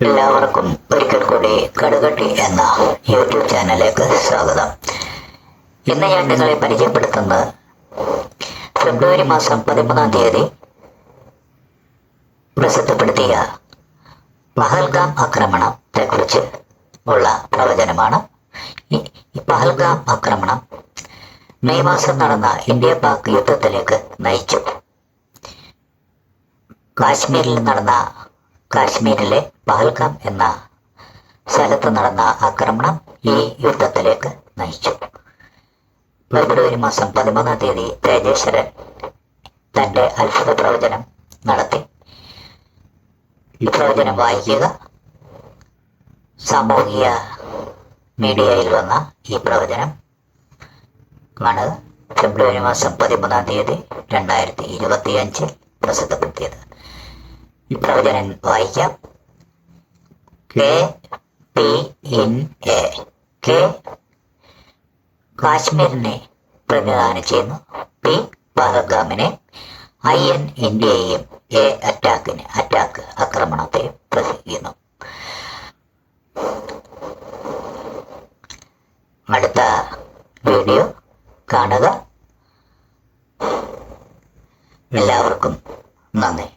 എല്ലാവർക്കും ഒരിക്കൽ കൂടി കടുകട്ടി എന്ന യൂട്യൂബ് ചാനലിലേക്ക് സ്വാഗതം. ഇന്ന് ഞാൻ നിങ്ങളെ പരിചയപ്പെടുത്തുന്നത് ഫെബ്രുവരി മാസം 13-ാം തീയതി പ്രസിദ്ധപ്പെടുത്തിയ പഹൽഗാം ആക്രമണത്തെക്കുറിച്ച് ഉള്ള പ്രവചനമാണ്. ഈ പഹൽഗാം ആക്രമണം മെയ് മാസം നടന്ന ഇന്ത്യ പാക് യുദ്ധത്തിലേക്ക് നയിച്ചു. കാശ്മീരിലെ പഹൽഗാം എന്ന സ്ഥലത്ത് നടന്ന ആക്രമണം ഈ യുദ്ധത്തിലേക്ക് നയിച്ചു. ഫെബ്രുവരി മാസം 13-ാം തീയതി തേജേശ്വരൻ തൻ്റെ അത്ഭുത പ്രവചനം നടത്തി. ഈ പ്രവചനം വായിക്കുക. സാമൂഹിക മീഡിയയിൽ വന്ന ഈ പ്രവചനം കാണുക. ഫെബ്രുവരി മാസം 13-ാം തീയതി 2025 പ്രസിദ്ധപ്പെടുത്തിയത്. ഈ പ്രവചനം വായിക്കാം. കെ കാശ്മീരിനെ പ്രതിനിധാനം ചെയ്യുന്നു. പി പഹൽഗാമിനെ, IN ഇന്ത്യയെയും, അറ്റാക്ക് ആക്രമണത്തെ പ്രസിദ്ധിക്കുന്നു. അടുത്ത വീഡിയോ കാണുക. എല്ലാവർക്കും നന്ദി.